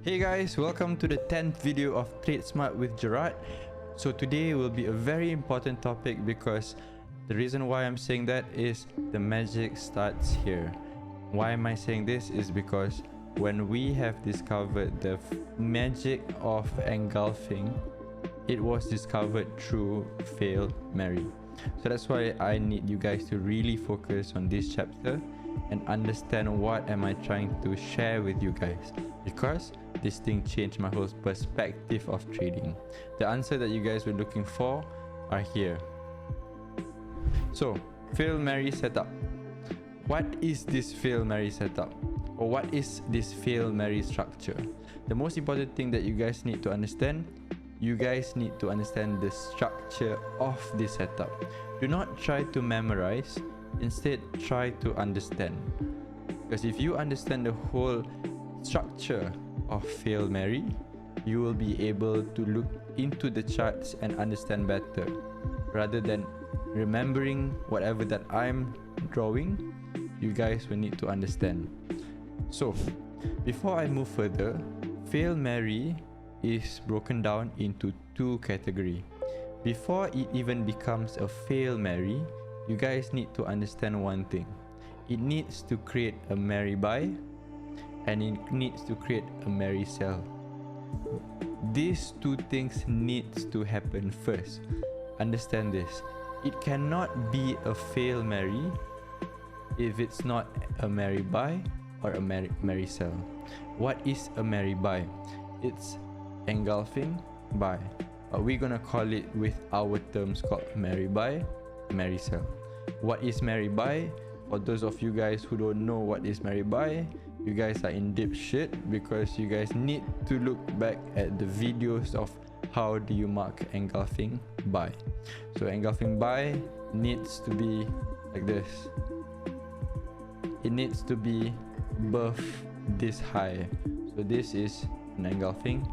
Hey guys, welcome to the 10th video of Trade Smart with Gerard. So today will be a very important topic because the reason why I'm saying that is the magic starts here. Why am I saying this is because when we have discovered the magic of engulfing, it was discovered through Fail Mary. So that's why I need you guys to really focus on this chapter and understand what am I trying to share with you guys, because this thing changed my whole perspective of trading. The answer that you guys were looking for are here. So, Fail Mary setup. What is this Fail Mary setup? Or what is this Fail Mary structure? The most important thing that you guys need to understand, you guys need to understand the structure of this setup. Do not try to memorize, instead try to understand. Because if you understand the whole structure of Fail Mary, you will be able to look into the charts and understand better, rather than remembering whatever that I'm drawing. You guys will need to understand. So before I move further, Fail Mary is broken down into two categories. Before it even becomes a Fail Mary, you guys need to understand one thing. It needs to create a Mary buy and it needs to create a Mary sell. These two things needs to happen first. Understand this. It cannot be a Fail Mary if it's not a Mary buy or a Mary sell. What is a Mary buy? It's engulfing buy. We're gonna call it with our terms called Mary buy, Mary sell. What is Mary buy? For those of you guys who don't know what is Mary buy, you guys are in deep shit, because you guys need to look back at the videos of how do you mark engulfing buy. So engulfing buy needs to be like this. It needs to be above this high. So this is an engulfing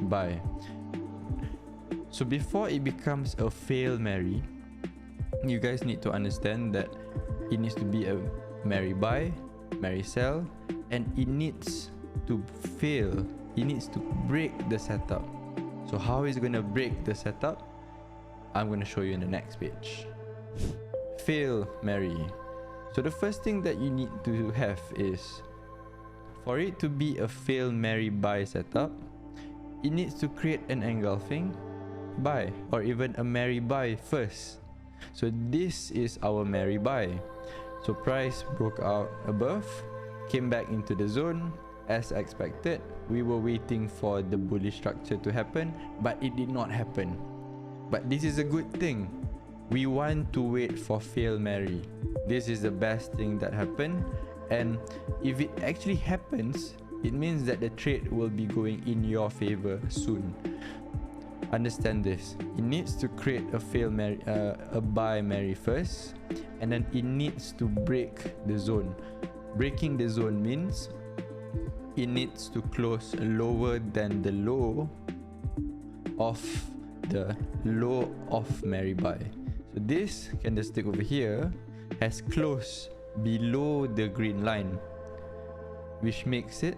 buy. So before it becomes a Fail Mary, you guys need to understand that it needs to be a Mary buy, Mary sell, and it needs to fail. It needs to break the setup. So how is it going to break the setup? I'm going to show you in the next page. Fail Mary. So the first thing that you need to have is, for it to be a Fail Mary buy setup, it needs to create an engulfing buy or even a Mary buy first. So this is our Mary buy. So price broke out above, came back into the zone as expected. We were waiting for the bullish structure to happen, but it did not happen. But this is a good thing. We want to wait for Fail Mary. This is the best thing that happened, and if it actually happens, it means that the trade will be going in your favor soon. Understand this. It needs to create a Fail Mary, a buy Mary first, and then it needs to break the zone. Breaking the zone means it needs to close lower than the low of Mary buy. So this candlestick over here has closed below the green line, which makes it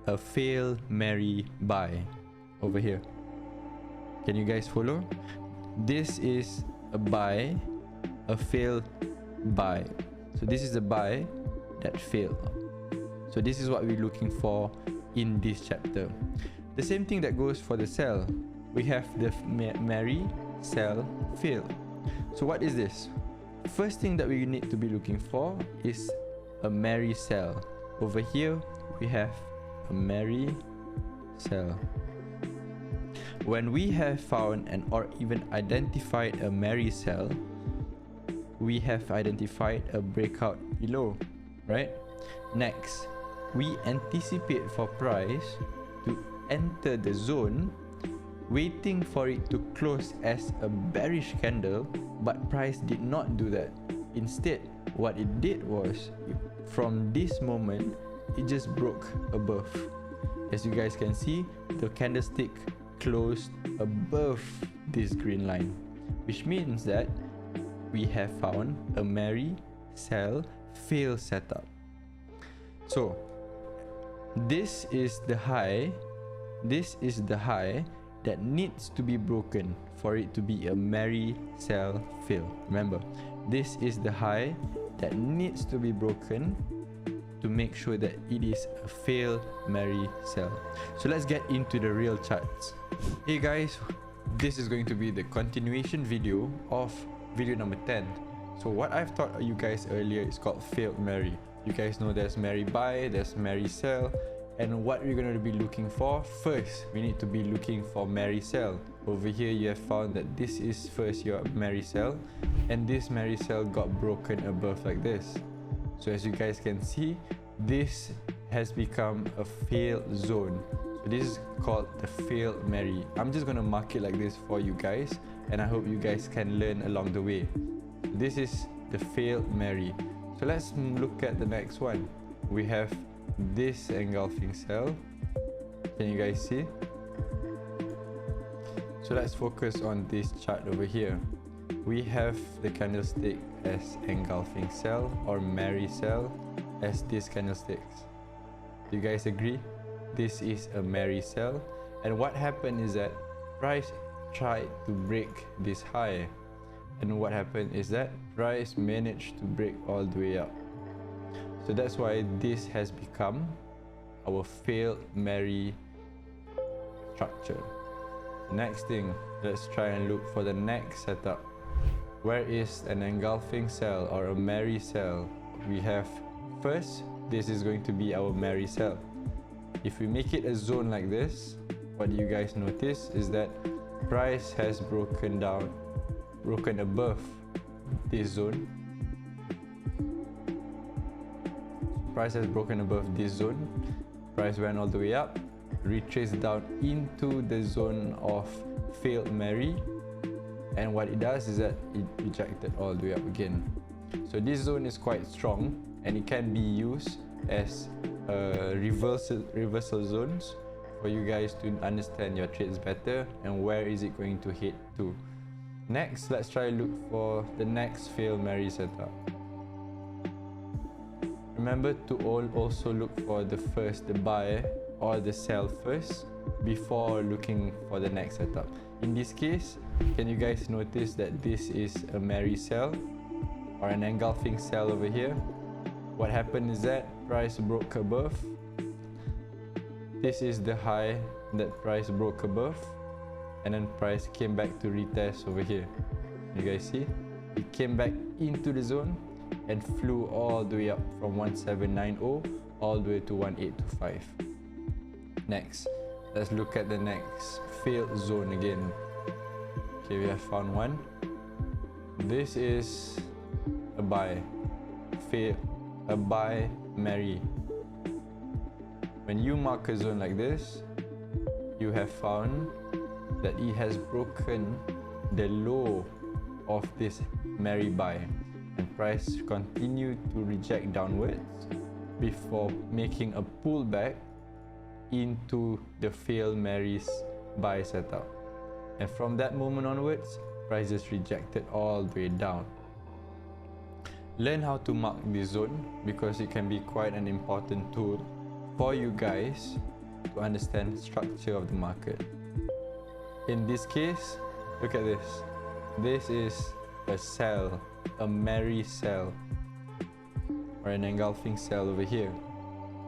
a Fail Mary buy over here. Can you guys follow? This is a buy, a fail buy. So this is a buy that failed. So this is what we're looking for in this chapter. The same thing that goes for the sell. We have the Mary, sell, fail. So what is this? First thing that we need to be looking for is a Mary sell. Over here we have a Mary sell. When we have found and or even identified a Mary sell, we have identified a breakout below, right? Next, we anticipate for price to enter the zone, waiting for it to close as a bearish candle, but price did not do that. Instead, what it did was, from this moment, it just broke above. As you guys can see, the candlestick closed above this green line, which means that we have found a Mary sell fail setup. So this is the high This is the high that needs to be broken for it to be a merry cell fill. Remember, this is the high that needs to be broken to make sure that it is a fail merry cell. So let's get into the real charts. Hey guys, this is going to be the continuation video of video number 10. So what I've taught you guys earlier is called failed merry. You guys know there's merry buy, there's merry sell, and what we're going to be looking for first, we need to be looking for merry sell. Over here you have found that this is first your merry sell, and this merry sell got broken above like this. So as you guys can see, this has become a failed zone. So this is called the failed merry. I'm just going to mark it like this for you guys, and I hope you guys can learn along the way. This is the failed merry. So let's look at the next one. We have this engulfing cell. Can you guys see? So let's focus on this chart over here. We have the candlestick as engulfing cell or merry cell as these candlesticks. Do you guys agree? This is a merry cell, and what happened is that price tried to break this high, and what happened is that price managed to break all the way up. So that's why this has become our failed merry structure. The next thing, let's try and look for the next setup. Where is an engulfing cell or a merry cell? We have first, this is going to be our merry cell. If we make it a zone like this, what you guys notice is that price has broken above this zone. Price has broken above this zone. Price went all the way up, retraced down into the zone of failed merry, and what it does is that it rejected all the way up again. So this zone is quite strong, and it can be used as reversal zones for you guys to understand your trades better and where is it going to hit to. Next, let's try to look for the next failed merry setup. Remember to also look for the buy or the sell first before looking for the next setup. In this case, can you guys notice that this is a merry sell or an engulfing sell over here? What happened is that price broke above. This is the high that price broke above, and then price came back to retest over here. You guys see? It came back into the zone and flew all the way up from 1790 all the way to 1825. Next, let's look at the next failed zone again. Okay, we have found one. This is a buy, a buy merry. When you mark a zone like this, you have found that it has broken the low of this merry buy, and price continued to reject downwards before making a pullback into the failed merry's buy setup, and from that moment onwards, prices rejected all the way down. Learn how to mark this zone because it can be quite an important tool for you guys to understand the structure of the market. In this case, look at this. This is a sell, a merry sell, or an engulfing sell over here.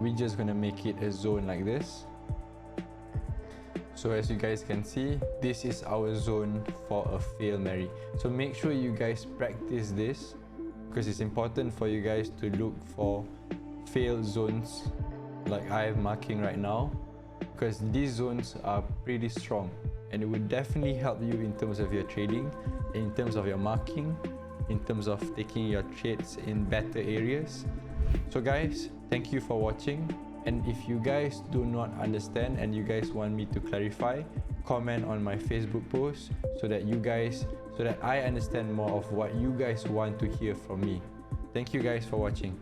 We're just gonna make it a zone like this. So as you guys can see, this is our zone for a failed merry. So make sure you guys practice this because it's important for you guys to look for failed zones like I am marking right now, because these zones are pretty strong and it will definitely help you in terms of your trading, in terms of your marking, in terms of taking your trades in better areas. So guys, thank you for watching, and if you guys do not understand and you guys want me to clarify, comment on my Facebook post so that I understand more of what you guys want to hear from me. Thank you guys for watching.